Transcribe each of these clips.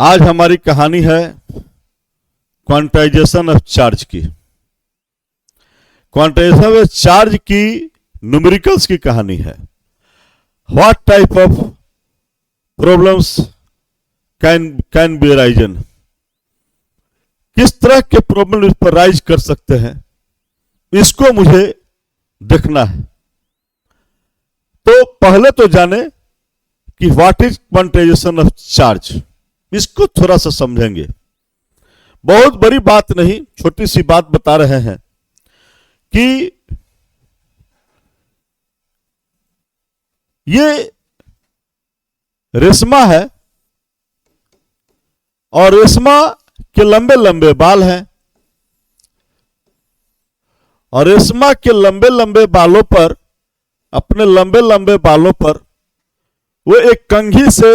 आज हमारी कहानी है क्वांटाइजेशन ऑफ चार्ज की। क्वांटाइजेशन ऑफ चार्ज की न्यूमेरिकल्स की कहानी है। What type of problems can be Ryzen, किस तरह के प्रॉब्लम इस पर राइज कर सकते हैं, इसको मुझे देखना है। तो पहले तो जाने कि what is quantization of charge, इसको थोड़ा सा समझेंगे। बहुत बड़ी बात नहीं, छोटी सी बात बता रहे हैं कि ये रेशमा है और रेशमा के लंबे लंबे बाल हैं और रेशमा के लंबे लंबे बालों पर, अपने लंबे लंबे बालों पर वो एक कंघी से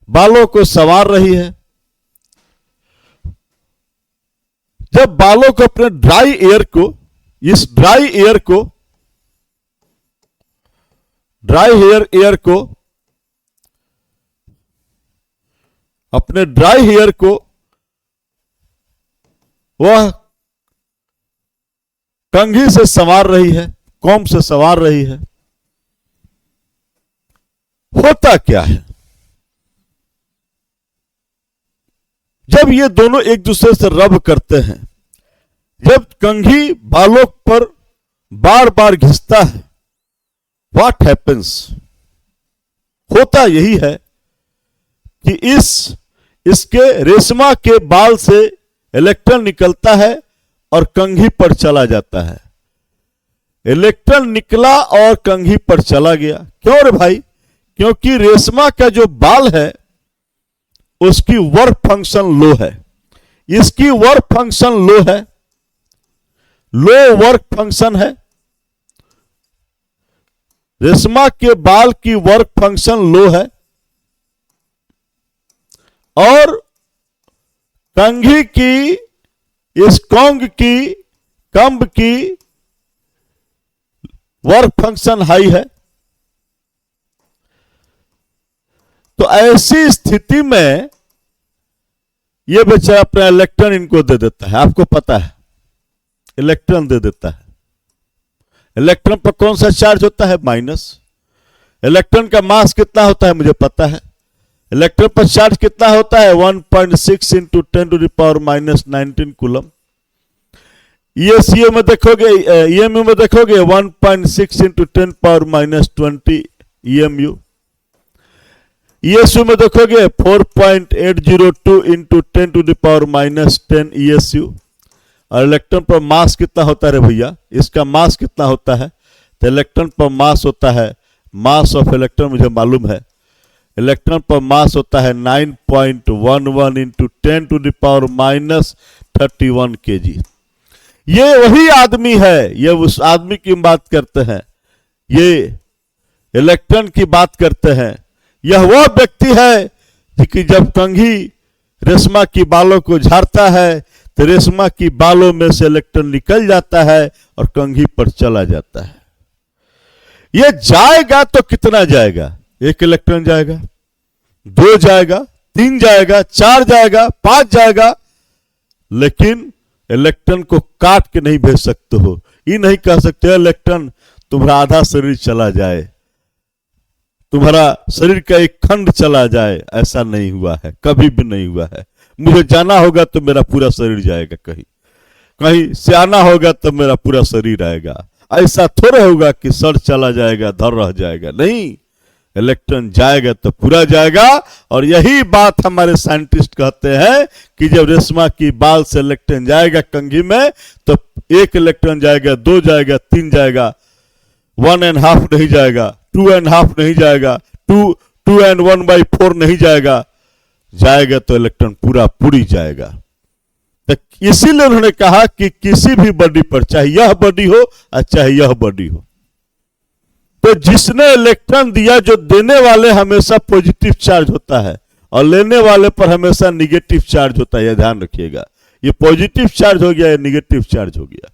बालों को संवार रही है। जब बालों को अपने ड्राई एयर को, इस ड्राई एयर को अपने ड्राई हेयर को वह कंघी से संवार रही है, कॉम्ब से संवार रही है। होता क्या है, जब ये दोनों एक दूसरे से रब करते हैं, जब कंघी बालों पर बार बार घिसता है, व्हाट हैपेंस, होता यही है कि इसके रेशमा के बाल से इलेक्ट्रॉन निकलता है और कंघी पर चला जाता है। इलेक्ट्रॉन निकला और कंघी पर चला गया। क्यों रे भाई? क्योंकि रेशमा का जो बाल है उसकी वर्क फंक्शन लो है, इसकी वर्क फंक्शन लो है, लो वर्क फंक्शन है। रेशमा के बाल की वर्क फंक्शन लो है और कंघी की, इस कंब की वर्क फंक्शन हाई है। तो ऐसी स्थिति में यह बेचारा अपना इलेक्ट्रॉन इनको दे देता है। आपको पता है, इलेक्ट्रॉन दे देता है। इलेक्ट्रॉन पर कौन सा चार्ज होता है? माइनस। इलेक्ट्रॉन का मास कितना होता है मुझे पता है। इलेक्ट्रॉन पर चार्ज कितना होता है? 1.6 इंटू 10⁻⁻19 कूलम। ईएसयू में देखोगे, ईएमयू में देखोगे 1.6 इंटू 10⁻⁻20 ईएमयू। ईएसयू में देखोगे 4.802 इंटू 10⁻⁻10 ईएसयू। और इलेक्ट्रॉन पर मास कितना होता है भैया? इसका मास कितना होता है? तो इलेक्ट्रॉन पर मास होता है, मास ऑफ इलेक्ट्रॉन मुझे मालूम है, इलेक्ट्रॉन पर मास होता है 9.11 इंटू 10⁻31 kg। ये वही आदमी है, ये उस आदमी की बात करते हैं, ये इलेक्ट्रॉन की बात करते हैं। यह वह व्यक्ति है कि जब कंघी रेशमा की बालों को झाड़ता है तो रेशमा की बालों में से इलेक्ट्रॉन निकल जाता है और कंघी पर चला जाता है। यह जाएगा तो कितना जाएगा? 1 इलेक्ट्रॉन जाएगा, 2 जाएगा, 3 जाएगा, 4 जाएगा, 5 जाएगा, लेकिन इलेक्ट्रॉन को काट के नहीं भेज सकते हो। ये नहीं कह सकते इलेक्ट्रॉन तुम्हारा आधा शरीर चला जाए, तुम्हारा शरीर का एक खंड चला जाए। ऐसा नहीं हुआ है, कभी भी नहीं हुआ है। मुझे जाना होगा तो मेरा पूरा शरीर जाएगा, कहीं से आना होगा तो मेरा पूरा शरीर आएगा। ऐसा थोड़ा होगा कि सर चला जाएगा, धर रह जाएगा। नहीं, इलेक्ट्रॉन जाएगा तो पूरा जाएगा। और यही बात हमारे साइंटिस्ट कहते हैं कि जब रेशमा की बाल से इलेक्ट्रॉन जाएगा कंघी में तो 1 इलेक्ट्रॉन जाएगा, 2 जाएगा, 3 जाएगा, 1.5 नहीं जाएगा, 2.5 नहीं जाएगा, 2 and 1/4 नहीं जाएगा, जाएगा तो इलेक्ट्रॉन पूरी जाएगा। तो इसीलिए उन्होंने कहा कि किसी भी बॉडी पर, चाहे यह बॉडी हो और चाहे यह बॉडी हो, तो जिसने इलेक्ट्रॉन दिया, जो देने वाले हमेशा पॉजिटिव चार्ज होता है और लेने वाले पर हमेशा निगेटिव चार्ज होता है। यह ध्यान रखिएगा, ये पॉजिटिव चार्ज हो गया, ये निगेटिव चार्ज हो गया।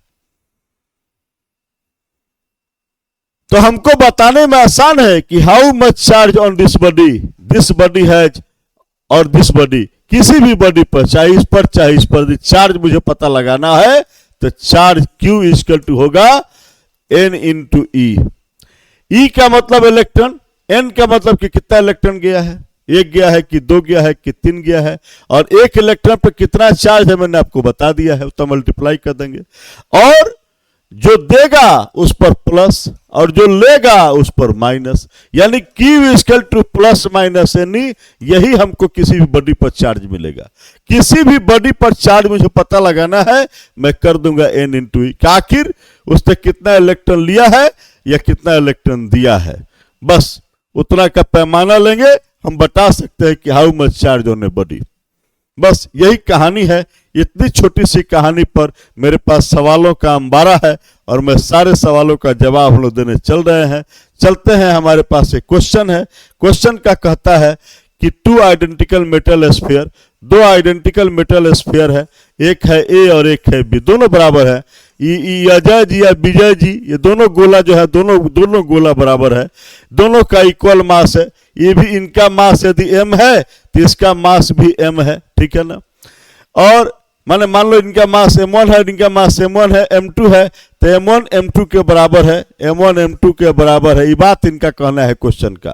तो हमको बताने में आसान है कि how much charge on this body has, और दिस बॉडी, किसी भी बॉडी पर, चाहे इस पर चाहे इस पर, चार्ज मुझे पता लगाना है तो चार्ज Q इक्वल टू होगा N इंटू ई। ई का मतलब इलेक्ट्रॉन, N का मतलब कि कितना इलेक्ट्रॉन गया है, एक गया है कि दो गया है कि तीन गया है, और एक इलेक्ट्रॉन पर कितना चार्ज है मैंने आपको बता दिया है, तो मल्टीप्लाई कर देंगे, और जो देगा उस पर प्लस और जो लेगा उस पर माइनस, यानी Q equal two plus minus N, यही हमको किसी भी बॉडी पर चार्ज मिलेगा। किसी भी बॉडी पर चार्ज मुझे पता लगाना है, मैं कर दूंगा N इंटू ई, आखिर उसने कितना इलेक्ट्रॉन लिया है या कितना इलेक्ट्रॉन दिया है, बस उतना का पैमाना लेंगे, हम बता सकते हैं कि how much charge on a body. बस यही कहानी है। इतनी छोटी सी कहानी पर मेरे पास सवालों का अंबारा है और मैं सारे सवालों का जवाब हम लोग देने चल रहे हैं। चलते हैं, हमारे पास एक क्वेश्चन है। क्वेश्चन का कहता है कि टू आइडेंटिकल मेटल स्फीयर, दो आइडेंटिकल मेटल स्फीयर है, एक है ए और एक है बी, दोनों बराबर है। अजय जी या विजय जी, ये दोनों गोला जो है, दोनों गोला बराबर है, दोनों का इक्वल मास है। ये भी इनका मास यदि m है तो इसका मास भी m है, ठीक है ना। और माने मान लो इनका मास m1 है, इनका मास m1 है, m2 है, तो m1 m2 के बराबर है, m1 m2 के बराबर है। ये बात इनका कहना है क्वेश्चन का।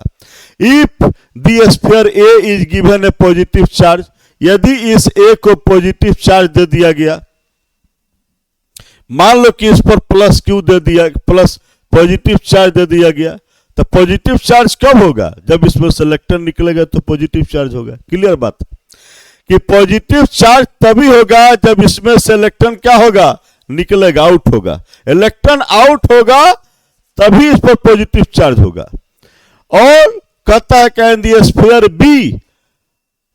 If the sphere A is given A positive charge, यदि इस A को पॉजिटिव चार्ज दे दिया गया, मान लो कि इस पर प्लस Q दे दिया, प्लस पॉजिटिव चार्ज दे दिया गया, तो पॉजिटिव चार्ज कब होगा, जब इसमें से इलेक्ट्रॉन निकलेगा तो पॉजिटिव चार्ज होगा। क्लियर बात कि पॉजिटिव चार्ज तभी होगा जब इसमें से इलेक्ट्रॉन क्या होगा, निकलेगा, आउट होगा। इलेक्ट्रॉन आउट होगा तभी इस पर पॉजिटिव चार्ज होगा। और कहता है can the sphere be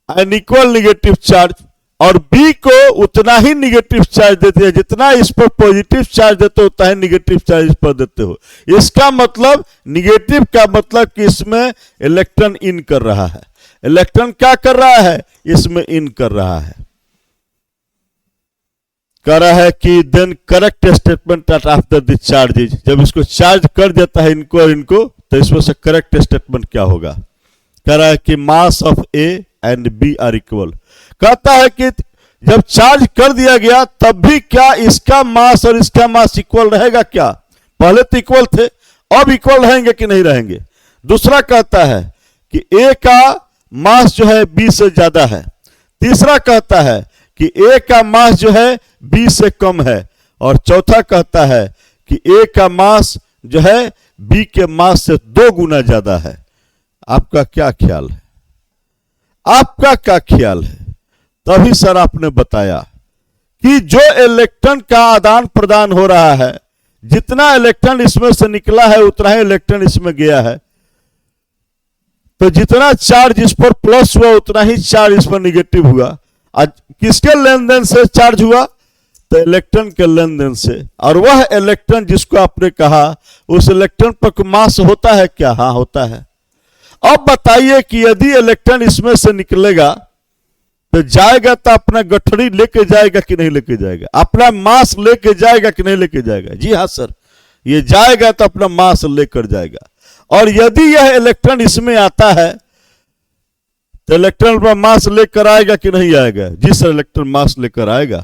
an equal negative charge, और बी को उतना ही निगेटिव चार्ज देते हैं जितना इस पर पॉजिटिव चार्ज देते हो, उतना ही निगेटिव चार्ज इस पर देते हो। इसका मतलब निगेटिव का मतलब कि इसमें इलेक्ट्रॉन इन कर रहा है। इलेक्ट्रॉन क्या कर रहा है, इसमें इन कर रहा है। कह रहा है कि then correct statement at after the charges, जब इसको चार्ज कर देता है इनको और इनको, तो इसमें से करेक्ट स्टेटमेंट क्या होगा। कह रहा है कि mass of A and B are equal. कहता है कि जब चार्ज कर दिया गया तब भी क्या इसका मास और इसका मास इक्वल रहेगा क्या, पहले तो इक्वल थे, अब इक्वल रहेंगे कि नहीं रहेंगे। दूसरा कहता है कि ए का मास जो है बी से ज्यादा है। तीसरा कहता है कि ए का मास जो है बी से कम है। और चौथा कहता है कि ए का मास जो है बी के मास से 2 गुना ज्यादा है। आपका क्या ख्याल है, आपका क्या ख्याल है। तभी सर आपने बताया कि जो इलेक्ट्रॉन का आदान प्रदान हो रहा है, जितना इलेक्ट्रॉन इसमें से निकला है उतना ही इलेक्ट्रॉन इसमें गया है, तो जितना चार्ज इस पर प्लस हुआ उतना ही चार्ज इस पर निगेटिव हुआ। आज किसके लेन देन से चार्ज हुआ, तो इलेक्ट्रॉन के लेन देन से। और वह इलेक्ट्रॉन जिसको आपने कहा, उस इलेक्ट्रॉन पर मास होता है क्या, हाँ होता है। अब बताइए कि यदि इलेक्ट्रॉन इसमें से निकलेगा तो जाएगा तो अपना गठरी लेके जाएगा कि नहीं लेके जाएगा, अपना मास लेके जाएगा कि नहीं लेके जाएगा। जी हाँ सर, ये जाएगा तो अपना मास लेकर जाएगा। और यदि यह इलेक्ट्रॉन इसमें आता है तो इलेक्ट्रॉन पर मास लेकर आएगा कि नहीं आएगा। जी सर, इलेक्ट्रॉन मास लेकर आएगा,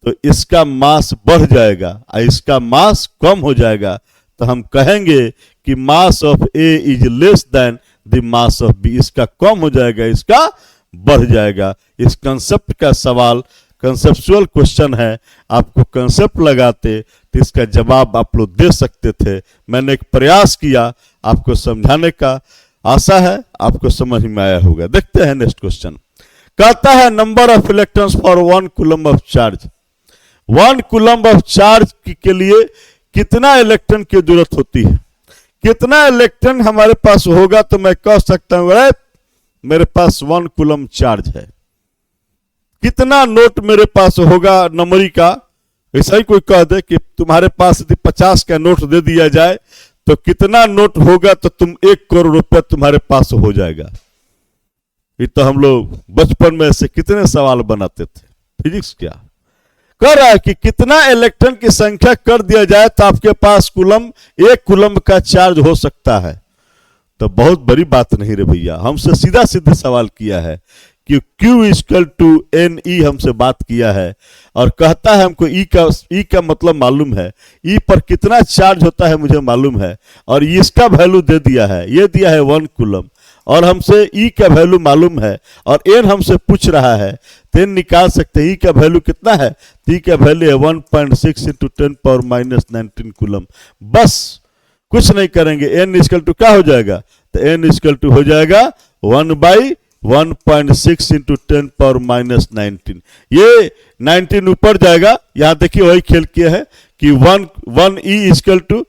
तो इसका मास बढ़ जाएगा और इसका मास कम हो जाएगा। तो हम कहेंगे कि mass of A is less than the mass of B. इसका कम हो जाएगा, इसका बढ़ जाएगा। इस कंसेप्ट का सवाल कंसेप्चुअल क्वेश्चन है। आपको कंसेप्ट लगाते तो इसका जवाब आप लोग दे सकते थे। मैंने एक प्रयास किया आपको समझाने का, आशा है आपको समझ में आया होगा। देखते हैं नेक्स्ट क्वेश्चन। कहता है number of electrons for 1 coulomb of charge. 1 coulomb of charge के लिए कितना इलेक्ट्रॉन की जरूरत होती है। कितना इलेक्ट्रॉन हमारे पास होगा तो मैं कह सकता हूं अरे मेरे पास 1 कूलम चार्ज है। कितना नोट मेरे पास होगा नंबरी का, ऐसा ही कोई कह दे कि तुम्हारे पास यदि 50 का नोट दे दिया जाए तो कितना नोट होगा, तो तुम 1 करोड़ रुपए तुम्हारे पास हो जाएगा। ये तो हम लोग बचपन में से कितने सवाल बनाते थे, फिजिक्स क्या। कह रहा है कि कितना इलेक्ट्रॉन की संख्या कर दिया जाए तो आपके पास कूलम, 1 कूलम का चार्ज हो सकता है। तो बहुत बड़ी बात नहीं रे भैया, हमसे सीधा सीधा सवाल किया है कि Q इक्वल टू NE हमसे बात किया है और कहता है हमको E का मतलब मालूम है, E पर कितना चार्ज होता है मुझे मालूम है, और इसका वैल्यू दे दिया है, ये दिया है 1 कूलम, और हमसे E का वैल्यू मालूम है और N हमसे पूछ रहा है, तो N निकाल सकते हैं। E का वैल्यू कितना है? E का वैल्यू है 1.6 इंटू 10⁻19 कूलम। बस कुछ नहीं करेंगे, N इक्वल टू क्या हो जाएगा? तो N इक्वल टू हो जाएगा 1/1.6 इंटू 10⁻19। ये 19 ऊपर जाएगा, यहां देखिए वही खेल किया है कि 1 E इक्वल टू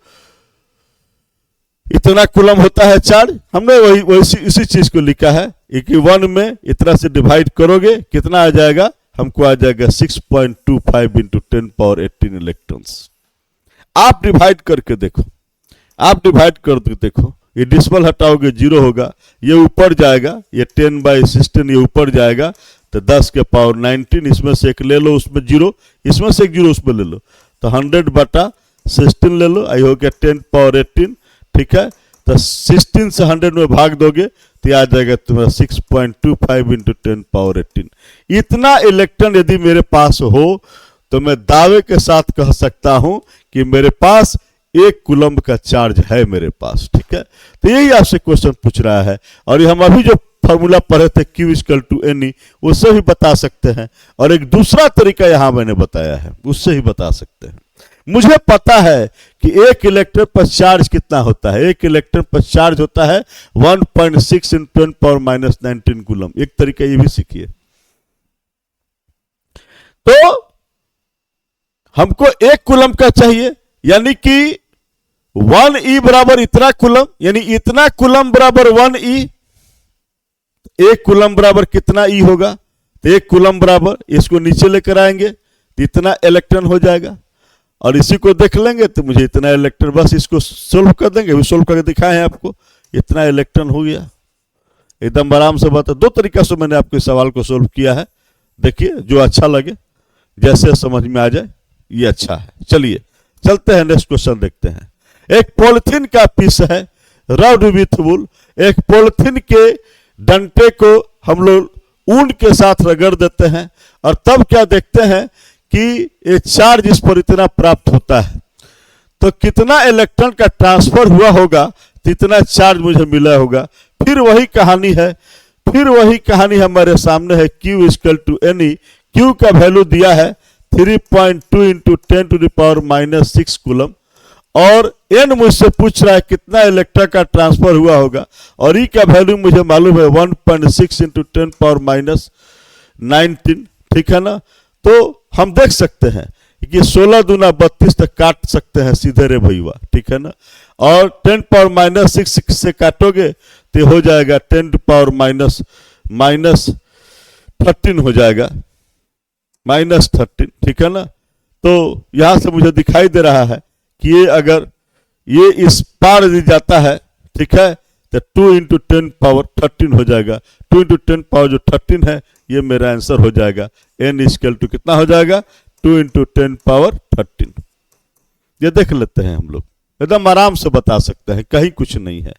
इतना कूलम होता है चार्ज, हमने वही इसी चीज को लिखा है कि 1 में इतना से डिवाइड करोगे कितना आ जाएगा? हमको आ जाएगा 6.25 इंटू 10⁻18 इलेक्ट्रॉन्स। आप डिवाइड करके देखो, आप डिवाइड करके देखो, ये डिसिमल हटाओगे 0 होगा, ये ऊपर जाएगा, ये 10/16 ये ऊपर जाएगा, तो 10 के पावर 19, इसमें से एक ले लो, उसमें 0, इसमें से एक 0 उसमें ले लो, तो 100/16 ले लो, आई हो गया 10⁻18। ठीक है, तो 16 से 100 में भाग दोगे तो आ जाएगा तुम्हारा 6.25 इंटू 10⁻18। इतना इलेक्ट्रॉन यदि मेरे पास हो तो मैं दावे के साथ कह सकता हूं कि मेरे पास 1 कूलम का चार्ज है मेरे पास। ठीक है, तो यही आपसे क्वेश्चन पूछ रहा है, और ये हम अभी जो फॉर्मूला पढ़े थे Q इक्वल टू NE, उससे भी बता सकते हैं, और एक दूसरा तरीका यहां मैंने बताया है, उससे ही बता सकते हैं। मुझे पता है कि 1 इलेक्ट्रॉन पर चार्ज कितना होता है, 1 इलेक्ट्रॉन पर चार्ज होता है 1.6 इंटू 10⁻19 कूलम। एक तरीका ये भी सीखिए। तो हमको 1 कूलम का चाहिए, यानी कि 1E बराबर इतना कूलम, यानी इतना कूलम बराबर 1E। 1 कूलम बराबर कितना E होगा? तो 1 कूलम बराबर, इसको नीचे लेकर आएंगे तो इतना इलेक्ट्रॉन हो जाएगा, और इसी को देख लेंगे तो मुझे इतना इलेक्ट्रॉन, बस इसको सोल्व कर देंगे, वो सोल्व करके दिखाए हैं आपको, इतना इलेक्ट्रॉन हो गया। एकदम आराम से बात है। 2 तरीका से मैंने आपके सवाल को सोल्व किया है, देखिए जो अच्छा लगे, जैसे समझ में आ जाए ये अच्छा है। चलिए चलते हैं, नेक्स्ट क्वेश्चन देखते हैं। एक पॉलिथीन का पीस है, रब्ड विथ वूल। एक पॉलिथीन के डंटे को हम लोग ऊन के साथ रगड़ देते हैं, और तब क्या देखते हैं कि ये चार्ज इस पर इतना प्राप्त होता है, तो कितना इलेक्ट्रॉन का ट्रांसफर हुआ होगा, तो इतना चार्ज मुझे मिला होगा। फिर वही कहानी है, फिर वही कहानी हमारे सामने है। Q equal to NE, Q का वैल्यू दिया है 3.2 इंटू 10⁻⁻6 कूलम, और N मुझसे पूछ रहा है कितना इलेक्ट्रॉन का ट्रांसफर हुआ होगा, और E का वैल्यू मुझे मालूम है 1.6 इंटू 10⁻19। ठीक है ना, तो हम देख सकते हैं कि 16 दूना 32 तक काट सकते हैं सीधे रे भैया। ठीक है ना, और 10⁻6 से काटोगे तो हो जाएगा 10⁻⁻13 हो जाएगा, -13। ठीक है ना, तो यहां से मुझे दिखाई दे रहा है कि ये अगर ये इस पार यदि जाता है, ठीक है, तो 2 इंटू 10⁻13 हो जाएगा। 2 इंटू 10 जो 13 है, ये मेरा आंसर हो जाएगा। N इक्वल टू कितना हो जाएगा? 2 इंटू 10⁻13। ये देख लेते हैं हम लोग, एकदम आराम से बता सकते हैं, कहीं कुछ नहीं है,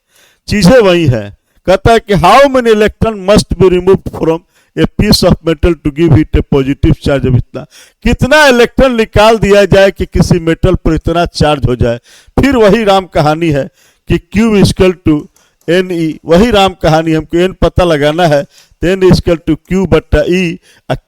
चीजें वही है। कहता है कि how many electron must be removed from a piece of metal to give it a positive charge. अब कितना इलेक्ट्रॉन निकाल दिया जाए कि किसी मेटल पर इतना चार्ज हो जाए। फिर वही राम कहानी है कि Q इक्वल टू NE, वही राम कहानी, हमको N पता लगाना है, तो N इक्वल टू Q बट्टा E।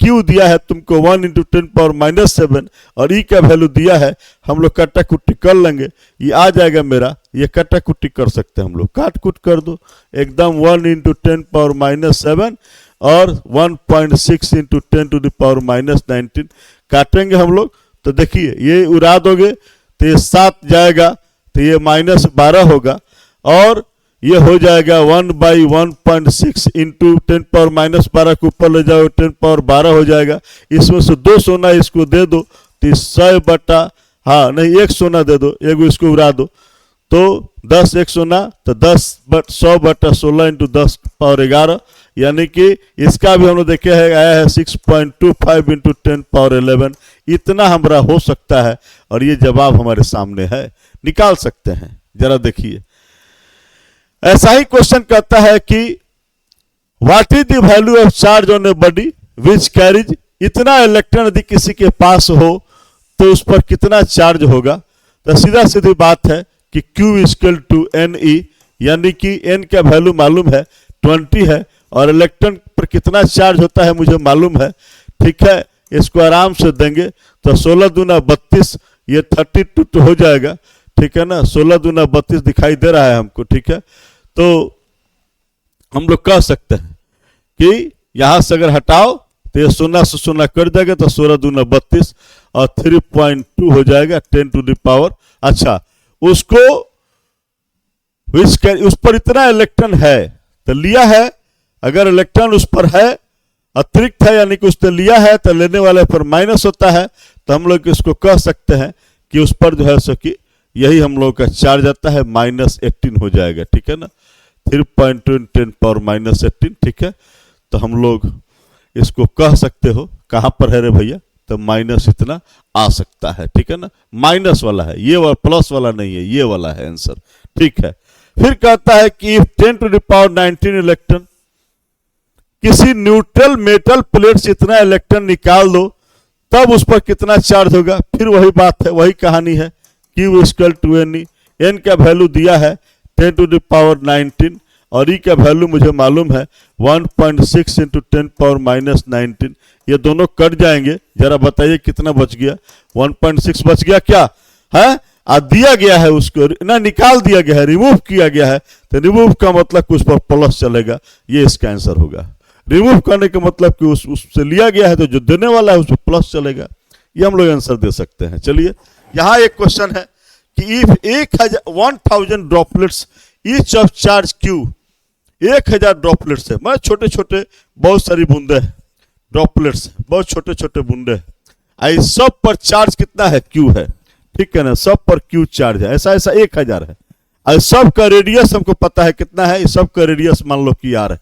Q दिया है तुमको 1 इंटू 10⁻�7, और E का वैल्यू दिया है, हम लोग कट्टा कुट्टी कर लेंगे, ये आ जाएगा मेरा। ये कट्टा कुट्टी कर सकते हैं हम लोग, काट कुट कर दो एकदम। 1 इंटू 10⁻�7 और 1.6 इंटू 10⁻⁻19 काटेंगे हम लोग, तो देखिए ये उड़ा दोगे तो ये 7 जाएगा, तो ये -12 होगा, और ये हो जाएगा 1/1.6 इंटू 10⁻⁻12 के ऊपर ले जाओ 10⁻12 हो जाएगा। इसमें से 2 सोना इसको दे दो तो 100 बटा, हाँ नहीं 1 सोना दे दो, 1 इसको उड़ा दो, तो 10 एक सोना, तो 100/16 इंटू 10^11, यानी कि इसका भी हम लोग देखे है आया है 6.25 इंटू 10^11। इतना हमारा हो सकता है और ये जवाब हमारे सामने है, निकाल सकते हैं। जरा देखिए, ऐसा ही क्वेश्चन कहता है कि what is the value of charge on a body which carries, इतना इलेक्ट्रॉन यदि किसी के पास हो तो उस पर कितना चार्ज होगा। तो सीधा सीधी बात है कि Q इक्वल टू NE, यानी कि N का वैल्यू मालूम है 20 है और इलेक्ट्रॉन पर कितना चार्ज होता है मुझे मालूम है। ठीक है, इसको आराम से देंगे तो 16 दूना 32, ये 32 तो हो जाएगा। ठीक है ना, 16 दूना 32 दिखाई दे रहा है हमको। ठीक है, तो हम लोग कह सकते हैं कि यहां से अगर हटाओ तो ये 0 से 0 कर जाएगा, तो 16 दूना 32 और 3.2 हो जाएगा 10 टू द पावर। अच्छा, उसको उस पर इतना इलेक्ट्रॉन है तो लिया है, अगर इलेक्ट्रॉन उस पर है अतिरिक्त है, यानी कि उसने लिया है तो लेने वाले पर माइनस होता है, तो हम लोग इसको कह सकते हैं कि उस पर जो है सो कि यही हम लोग का चार्ज आता है -18 हो जाएगा। ठीक है ना, 3.2 10 पावर -18। ठीक है, तो हम लोग इसको कह सकते हो कहां पर है रे भैया, तो माइनस इतना आ सकता है। ठीक है ना, माइनस वाला है, ये वाला प्लस वाला नहीं है, ये वाला है आंसर। ठीक है, फिर कहता है कि 10 टू द पावर 19 इलेक्ट्रॉन, किसी न्यूट्रल मेटल प्लेट से इतना इलेक्ट्रॉन निकाल दो तब उस पर कितना चार्ज होगा। फिर वही बात है, वही कहानी है, Q equal to NE, N का वैल्यू दिया है 10 टू द पावर 19 और E का वैल्यू मुझे मालूम है 1.6 इंटू 10 पावर -19। ये दोनों कट जाएंगे, जरा बताइए कितना बच गया। 1.6 बच गया क्या है, दिया गया है उसको ना, निकाल दिया गया है, रिमूव किया गया है, तो रिमूव का मतलब कि उस पर प्लस चलेगा, ये इसका आंसर होगा। रिमूव करने का मतलब कि उससे लिया गया है तो जो देने वाला है उस पर प्लस चलेगा, ये हम लोग आंसर दे सकते हैं। चलिए, यहां एक क्वेश्चन है कि if 1000 droplets each of charge Q, 1000 droplets है, मैं छोटे छोटे बहुत सारी बूंदे हैं, ड्रॉपलेट्स बहुत छोटे छोटे बूंदे हैं, आई सब पर चार्ज कितना है, Q है। ठीक है ना, सब पर Q चार्ज है, ऐसा 1000 है, और सब का रेडियस हमको पता है कितना है, इस सब का रेडियस मान लो कि R है।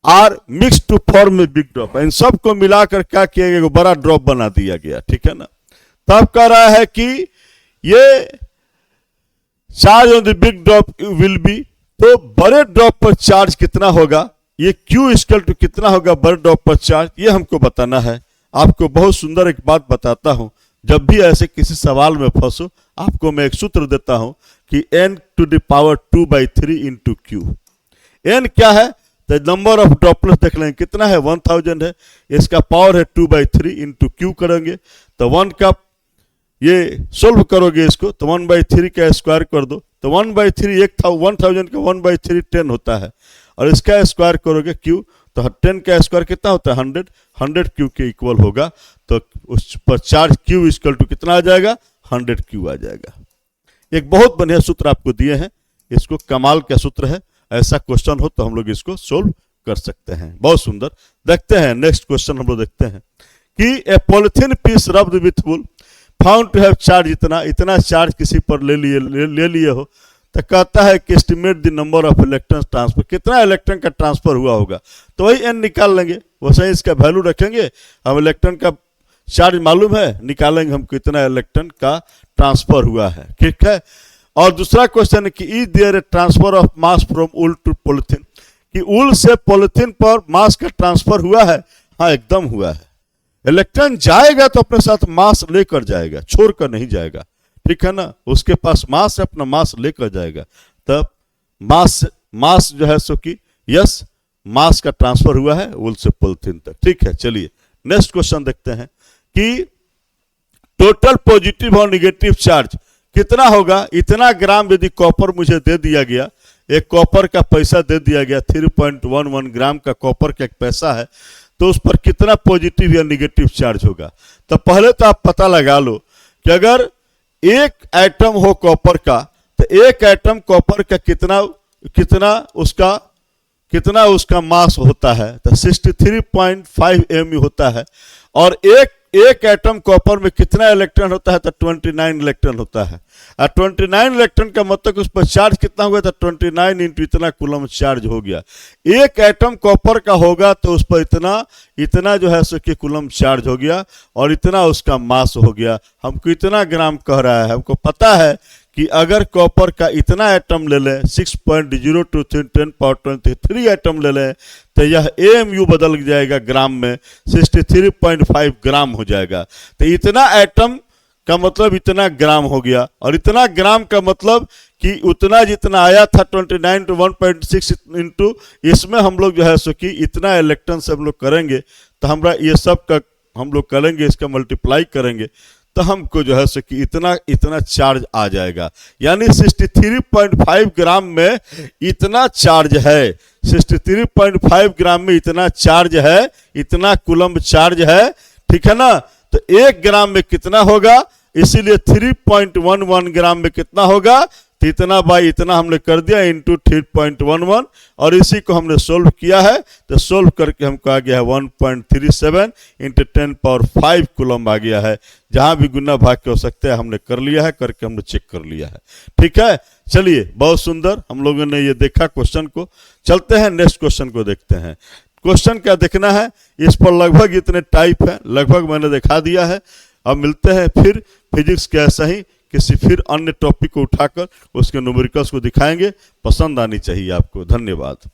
आर मिक्स टू फॉर्म में बिग ड्रॉप, इन सबको मिलाकर क्या किया गया, बड़ा ड्रॉप बना दिया गया। ठीक है ना, तब कह रहा है कि ये charge on the big drop will be, तो बड़े ड्रॉप पर चार्ज कितना होगा, ये Q इक्वल टू कितना होगा बड़े ड्रॉप पर चार्ज, ये हमको बताना है। आपको बहुत सुंदर एक बात बताता हूं, जब भी ऐसे किसी सवाल में फंसो आपको मैं एक सूत्र देता हूं कि n to the power 2/3 into Q। n क्या है, तो नंबर ऑफ ड्रॉपलेट्स देख लेंगे कितना है, 1000 है, इसका पावर है 2/3 इंटू Q करेंगे, तो 1 का ये सोल्व करोगे इसको तो 1/3 का स्क्वायर कर दो, तो 1/3 1000 का 1/3 10 होता है, और इसका स्क्वायर करोगे Q तो 10 का स्क्वायर कितना होता है 100 Q के इक्वल होगा, तो उस पर चार्ज Q इक्वल टू कितना आ जाएगा 100 Q आ जाएगा। एक बहुत बढ़िया सूत्र आपको दिए हैं, इसको कमाल का सूत्र है, ऐसा क्वेश्चन हो तो हम लोग इसको सोल्व कर सकते हैं। बहुत सुंदर, देखते हैं नेक्स्ट क्वेश्चन हम लोग देखते हैं कि a polythene piece rubbed with wool found to have charge, इतना चार्ज किसी पर ले लिए हो, तो कहता है कि estimate the number of electron transfer, कितना इलेक्ट्रॉन का ट्रांसफर हुआ होगा, तो वही n निकाल लेंगे, वैसे इसका वैल्यू रखेंगे, हम इलेक्ट्रॉन का चार्ज मालूम है, निकालेंगे हम कितना इलेक्ट्रॉन का ट्रांसफर हुआ है। ठीक है, और दूसरा क्वेश्चन है कि is there a transfer of mass from wool to polythene, कि वूल से पॉलिथीन पर मास का ट्रांसफर हुआ है, हाँ एकदम हुआ है। इलेक्ट्रॉन जाएगा तो अपने साथ मास लेकर जाएगा, छोड़कर नहीं जाएगा। ठीक है ना, उसके पास मास है, अपना मास लेकर जाएगा, तब मास जो है सो कि यस मास का ट्रांसफर हुआ है वूल से पॉलिथीन तक। ठीक है, चलिए नेक्स्ट क्वेश्चन देखते हैं कि टोटल पॉजिटिव और निगेटिव चार्ज कितना होगा, इतना ग्राम यदि कॉपर मुझे दे दिया गया, एक कॉपर का पैसा दे दिया गया, 3.11 ग्राम का कॉपर का एक पैसा है, तो उस पर कितना पॉजिटिव या निगेटिव चार्ज होगा। तो पहले तो आप पता लगा लो कि अगर एक एटम हो कॉपर का, तो एक एटम कॉपर का कितना उसका मास होता है, तो 63.5 mu होता है, और एक एक एटम कॉपर में कितना इलेक्ट्रॉन होता है? तो 29 इलेक्ट्रॉन होता है। और 29 इलेक्ट्रॉन का मतलब उस पर चार्ज कितना हुआ? तो 29 इंटू इतना कूलम चार्ज हो गया। एक एटम कॉपर का होगा तो उस पर इतना जो है सो कि कूलम चार्ज हो गया और इतना उसका मास हो गया। हमको इतना ग्राम कह रहा है। हमको पता है कि अगर कॉपर का इतना एटम ले लें 6.023 10⁻23 एटम ले लें तो यह AMU बदल जाएगा ग्राम में, 63.5 ग्राम हो जाएगा। तो इतना एटम का मतलब इतना ग्राम हो गया, और इतना ग्राम का मतलब कि उतना जितना आया था 29 to 1.6 इंटू इसमें हम लोग जो है सो कि इतना इलेक्ट्रॉन से हम लोग करेंगे तो हमरा ये सब का हम लोग करेंगे, इसका मल्टीप्लाई करेंगे तो हमको जो है सो कि इतना चार्ज आ जाएगा। यानी 63.5 ग्राम में इतना चार्ज है, 63.5 ग्राम में इतना चार्ज है, इतना कूलम चार्ज है, ठीक है ना। तो 1 ग्राम में कितना होगा? इसीलिए 3.11 ग्राम में कितना होगा? तो इतना बाई इतना हमने कर दिया इंटू 3.11, और इसी को हमने सोल्व किया है। तो सोल्व करके हमको आ गया है 1.37 इंटू 10⁻5 कूलम आ गया है। जहां भी गुना भाग की आवश्यकता है हमने कर लिया है, करके हमने चेक कर लिया है। ठीक है, चलिए बहुत सुंदर हम लोगों ने ये देखा क्वेश्चन को। चलते हैं नेक्स्ट क्वेश्चन को देखते हैं। क्वेश्चन क्या देखना है, इस पर लगभग इतने टाइप है, लगभग मैंने दिखा दिया है। अब मिलते हैं फिर फिजिक्स के ऐसा ही किसी फिर अन्य टॉपिक को उठाकर उसके न्यूमेरिकल्स को दिखाएंगे। पसंद आनी चाहिए आपको। धन्यवाद।